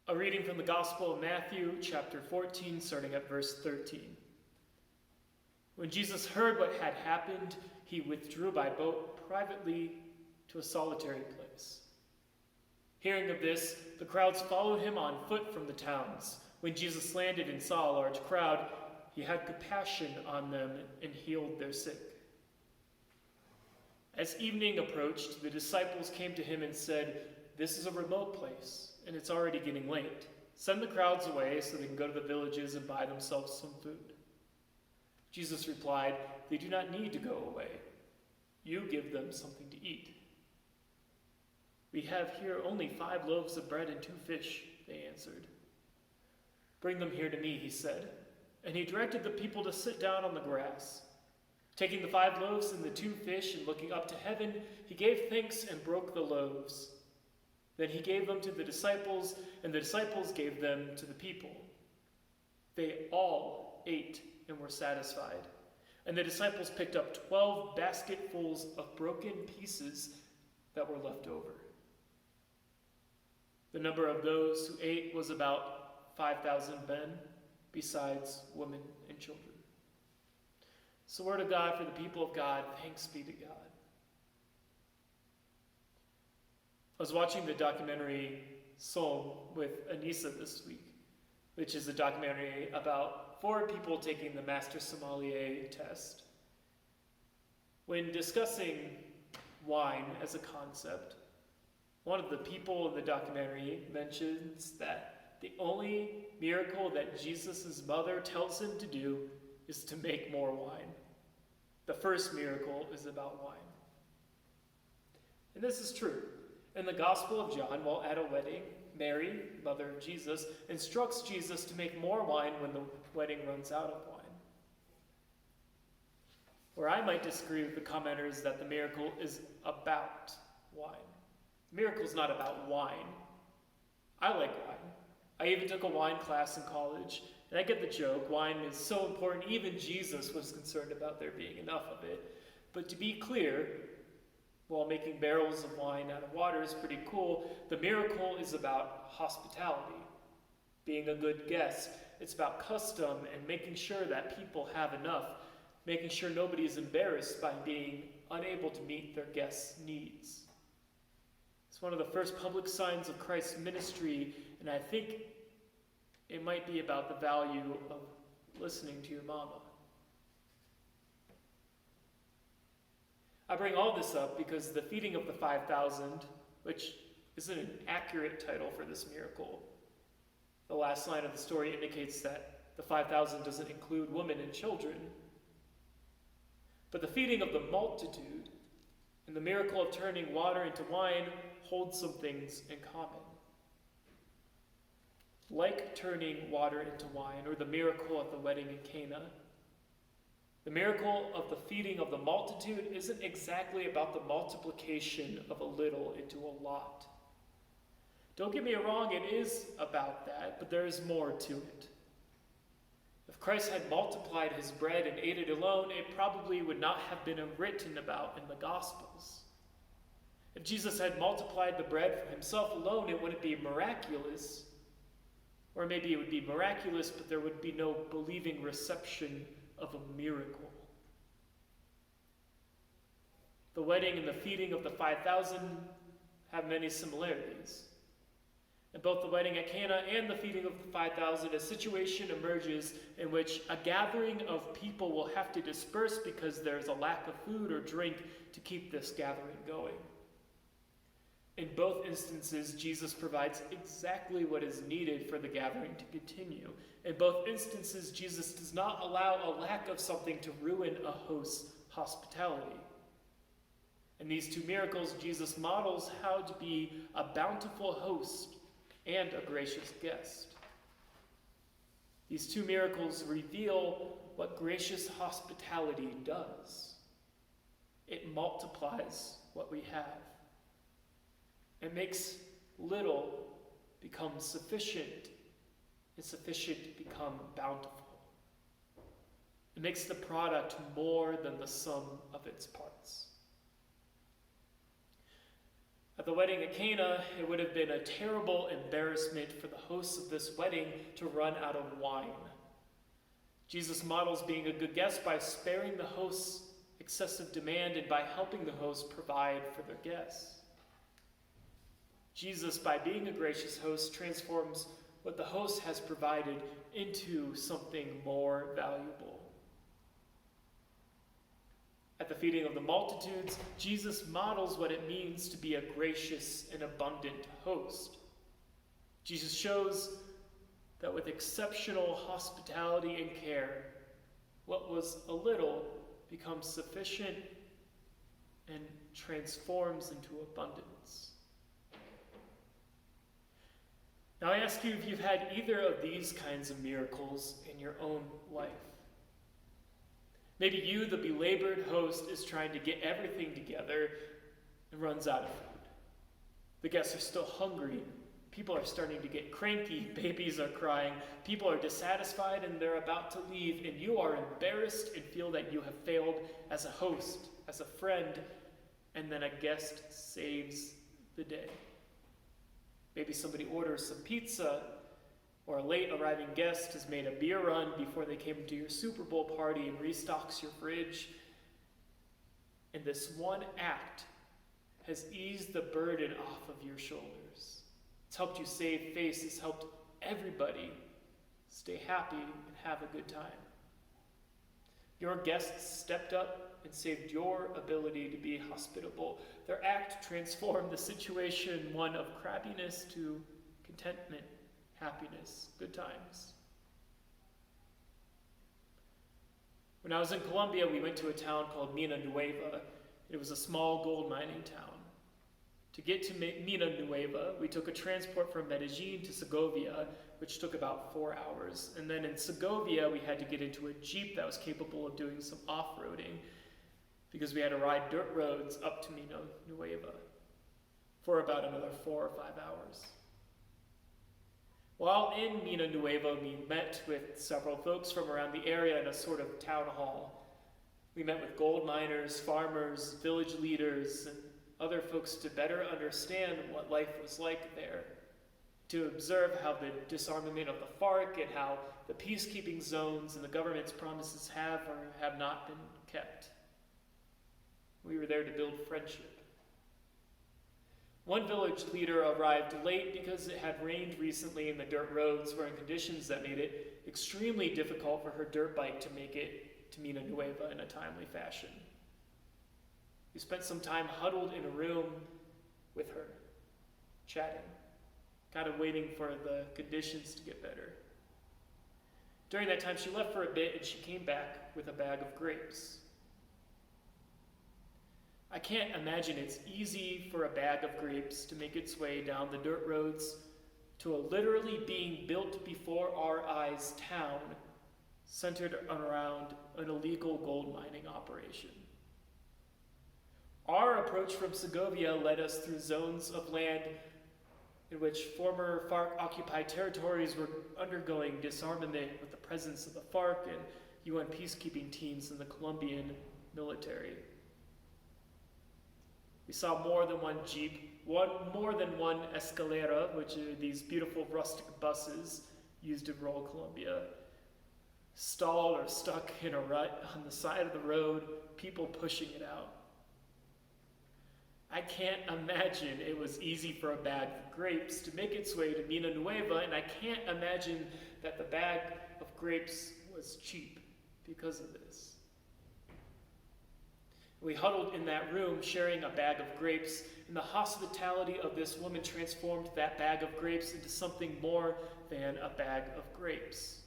A reading from the Gospel of Matthew, chapter 14, starting at verse 13. When Jesus heard what had happened, he withdrew by boat privately to a solitary place. Hearing of this, the crowds followed him on foot from the towns. When Jesus landed and saw a large crowd, he had compassion on them and healed their sick. As evening approached, the disciples came to him and said, "This is a remote place, and it's already getting late. Send the crowds away so they can go to the villages and buy themselves some food." Jesus replied, "They do not need to go away. You give them something to eat." "We have here only 5 loaves of bread and 2 fish," they answered. "Bring them here to me," he said, and he directed the people to sit down on the grass. Taking the 5 loaves and the 2 fish and looking up to heaven, he gave thanks and broke the loaves. Then he gave them to the disciples, and the disciples gave them to the people. They all ate and were satisfied. And the disciples picked up 12 basketfuls of broken pieces that were left over. The number of those who ate was about 5,000 men, besides women and children. It's the word of God for the people of God. Thanks be to God. I was watching the documentary Soul with Anissa this week, which is a documentary about 4 people taking the Master Sommelier test. When discussing wine as a concept, one of the people in the documentary mentions that the only miracle that Jesus' mother tells him to do is to make more wine. The first miracle is about wine. And this is true. In the Gospel of John, while at a wedding, Mary, mother of Jesus, instructs Jesus to make more wine when the wedding runs out of wine. Where I might disagree with the commenters that the miracle is about wine. The miracle is not about wine. I like wine. I even took a wine class in college, and I get the joke. Wine is so important, even Jesus was concerned about there being enough of it. But to be clear, while making barrels of wine out of water is pretty cool, the miracle is about hospitality, being a good guest. It's about custom and making sure that people have enough, making sure nobody is embarrassed by being unable to meet their guests' needs. It's one of the first public signs of Christ's ministry, and I think it might be about the value of listening to your mama. I bring all this up because the feeding of the 5,000, which isn't an accurate title for this miracle, the last line of the story indicates that the 5,000 doesn't include women and children. But the feeding of the multitude and the miracle of turning water into wine hold some things in common. Like turning water into wine, or the miracle at the wedding in Cana, the miracle of the feeding of the multitude isn't exactly about the multiplication of a little into a lot. Don't get me wrong, it is about that, but there is more to it. If Christ had multiplied his bread and ate it alone, it probably would not have been written about in the Gospels. If Jesus had multiplied the bread for himself alone, it wouldn't be miraculous. Or maybe it would be miraculous, but there would be no believing reception of a miracle. The wedding and the feeding of the 5,000 have many similarities. In both the wedding at Cana and the feeding of the 5,000, a situation emerges in which a gathering of people will have to disperse because there's a lack of food or drink to keep this gathering going. In both instances, Jesus provides exactly what is needed for the gathering to continue. In both instances, Jesus does not allow a lack of something to ruin a host's hospitality. In these 2 miracles, Jesus models how to be a bountiful host and a gracious guest. These 2 miracles reveal what gracious hospitality does. It multiplies what we have. It makes little become sufficient, and sufficient become bountiful. It makes the product more than the sum of its parts. At the wedding at Cana, it would have been a terrible embarrassment for the hosts of this wedding to run out of wine. Jesus models being a good guest by sparing the hosts excessive demand and by helping the hosts provide for their guests. Jesus, by being a gracious host, transforms what the host has provided into something more valuable. At the feeding of the multitudes, Jesus models what it means to be a gracious and abundant host. Jesus shows that with exceptional hospitality and care, what was a little becomes sufficient and transforms into abundance. Now I ask you if you've had either of these kinds of miracles in your own life. Maybe you, the belabored host, is trying to get everything together and runs out of food. The guests are still hungry. People are starting to get cranky. Babies are crying. People are dissatisfied and they're about to leave. And you are embarrassed and feel that you have failed as a host, as a friend. And then a guest saves the day. Maybe somebody orders some pizza, or a late arriving guest has made a beer run before they came to your Super Bowl party and restocks your fridge. And this one act has eased the burden off of your shoulders. It's helped you save face. It's helped everybody stay happy and have a good time. Your guests stepped up and saved your ability to be hospitable. Their act transformed the situation, one of crabbiness to contentment, happiness, good times. When I was in Colombia, we went to a town called Mina Nueva. It was a small gold mining town. To get to Mina Nueva, we took a transport from Medellin to Segovia, which took about 4 hours. And then in Segovia, we had to get into a Jeep that was capable of doing some off-roading because we had to ride dirt roads up to Mina Nueva for about another 4 or 5 hours. While in Mina Nueva, we met with several folks from around the area in a sort of town hall. We met with gold miners, farmers, village leaders, and other folks to better understand what life was like there, to observe how the disarmament of the FARC and how the peacekeeping zones and the government's promises have or have not been kept. We were there to build friendship. One village leader arrived late because it had rained recently and the dirt roads were in conditions that made it extremely difficult for her dirt bike to make it to Mina Nueva in a timely fashion. We spent some time huddled in a room with her, chatting, kind of waiting for the conditions to get better. During that time, she left for a bit and she came back with a bag of grapes. I can't imagine it's easy for a bag of grapes to make its way down the dirt roads to a literally being built before our eyes town centered around an illegal gold mining operation. Our approach from Segovia led us through zones of land in which former FARC-occupied territories were undergoing disarmament with the presence of the FARC and UN peacekeeping teams in the Colombian military. We saw more than one Jeep, more than one escalera, which are these beautiful rustic buses used in rural Colombia, stalled or stuck in a rut on the side of the road, people pushing it out. I can't imagine it was easy for a bag of grapes to make its way to Mina Nueva, and I can't imagine that the bag of grapes was cheap because of this. We huddled in that room sharing a bag of grapes, and the hospitality of this woman transformed that bag of grapes into something more than a bag of grapes.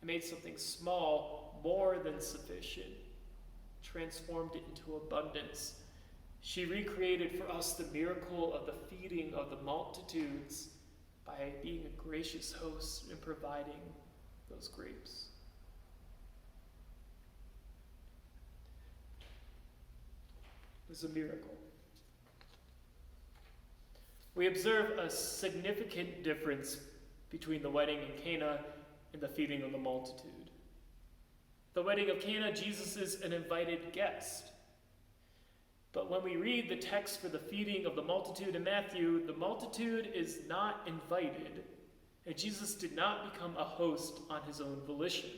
It made something small more than sufficient, transformed it into abundance. She recreated for us the miracle of the feeding of the multitudes by being a gracious host and providing those grapes. It was a miracle. We observe a significant difference between the wedding in Cana and the feeding of the multitude. The wedding of Cana, Jesus is an invited guest. But when we read the text for the feeding of the multitude in Matthew, the multitude is not invited, and Jesus did not become a host on his own volition.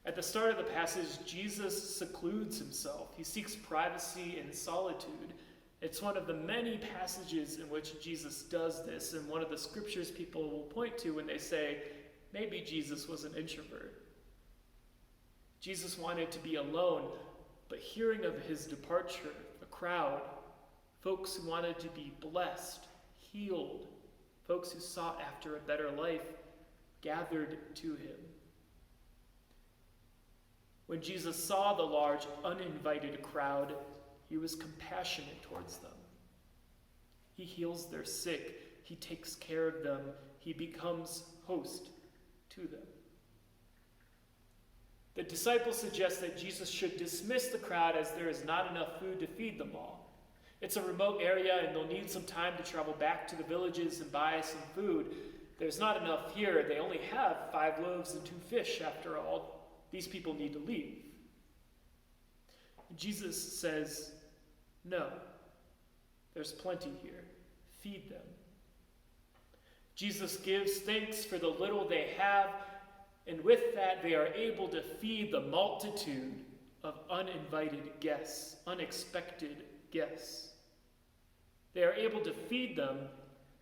At the start of the passage, Jesus secludes himself. He seeks privacy and solitude. It's one of the many passages in which Jesus does this, and one of the scriptures people will point to when they say, maybe Jesus was an introvert. Jesus wanted to be alone, but hearing of his departure, a crowd, folks who wanted to be blessed, healed, folks who sought after a better life, gathered to him. When Jesus saw the large, uninvited crowd, he was compassionate towards them. He heals their sick. He takes care of them. He becomes host to them. The disciples suggest that Jesus should dismiss the crowd as there is not enough food to feed them all. It's a remote area and they'll need some time to travel back to the villages and buy some food. There's not enough here. They only have 5 loaves and 2 fish after all. These people need to leave. Jesus says, no, there's plenty here. Feed them. Jesus gives thanks for the little they have, and with that they are able to feed the multitude of uninvited guests, unexpected guests. They are able to feed them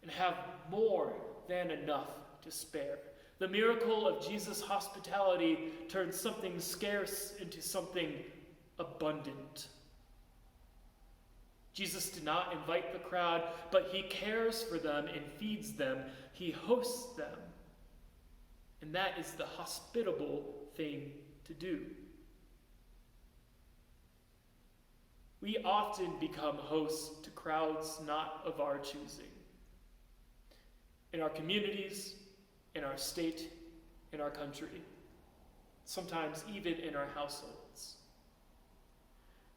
and have more than enough to spare. The miracle of Jesus' hospitality turns something scarce into something abundant. Jesus did not invite the crowd, but he cares for them and feeds them. He hosts them. And that is the hospitable thing to do. We often become hosts to crowds not of our choosing. In our communities, in our state, in our country, sometimes even in our households.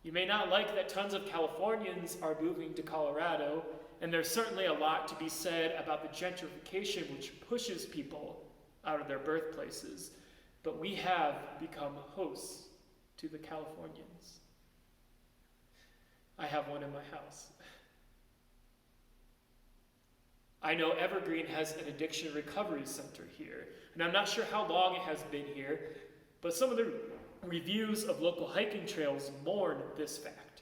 You may not like that tons of Californians are moving to Colorado, and there's certainly a lot to be said about the gentrification which pushes people out of their birthplaces, but we have become hosts to the Californians. I have one in my house. I know Evergreen has an addiction recovery center here, and I'm not sure how long it has been here, but some of the reviews of local hiking trails mourn this fact.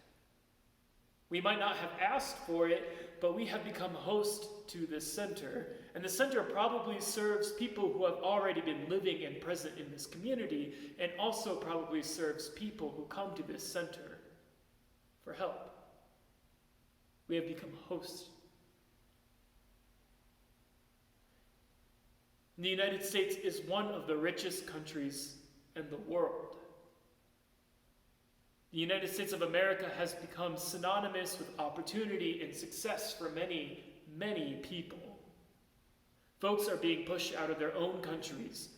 We might not have asked for it, but we have become host to this center, and the center probably serves people who have already been living and present in this community, and also probably serves people who come to this center for help. We have become hosts. The United States is one of the richest countries in the world. The United States of America has become synonymous with opportunity and success for many, many people. Folks are being pushed out of their own countries.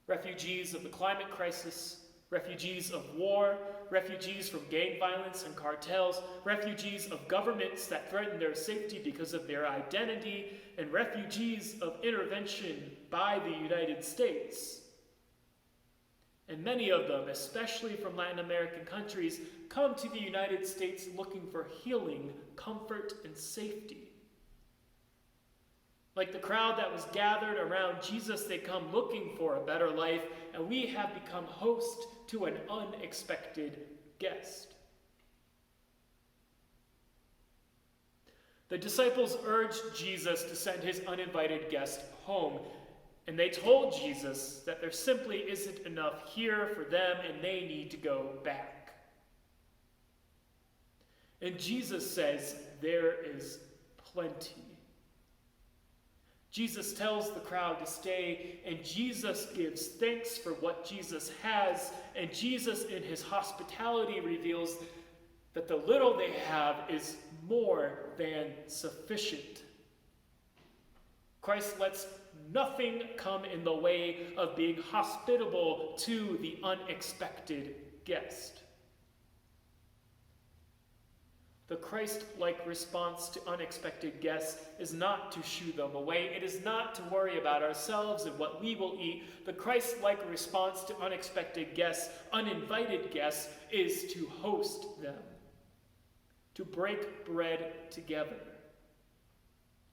Refugees of the climate crisis, refugees of war, refugees from gang violence and cartels, refugees of governments that threaten their safety because of their identity, and refugees of intervention by the United States. And many of them, especially from Latin American countries, come to the United States looking for healing, comfort, and safety. Like the crowd that was gathered around Jesus, they come looking for a better life, and we have become host to an unexpected guest. The disciples urged Jesus to send his uninvited guest home, and they told Jesus that there simply isn't enough here for them and they need to go back. And Jesus says there is plenty. Jesus tells the crowd to stay, and Jesus gives thanks for what Jesus has, and Jesus in his hospitality reveals that the little they have is more than sufficient. Christ lets nothing come in the way of being hospitable to the unexpected guest. The Christ-like response to unexpected guests is not to shoo them away. It is not to worry about ourselves and what we will eat. The Christ-like response to unexpected guests, uninvited guests, is to host them, to break bread together,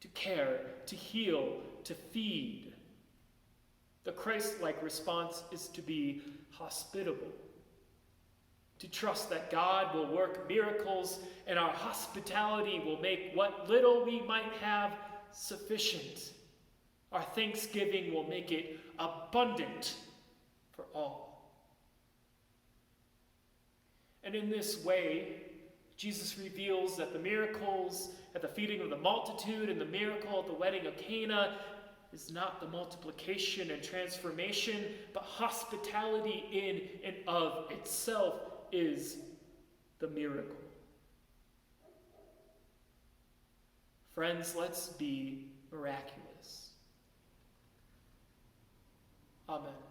to care, to heal, to feed. The Christ-like response is to be hospitable, to trust that God will work miracles and our hospitality will make what little we might have sufficient. Our thanksgiving will make it abundant for all. And in this way, Jesus reveals that the miracles at the feeding of the multitude and the miracle at the wedding of Cana is not the multiplication and transformation, but hospitality in and of itself is the miracle. Friends, let's be miraculous. Amen.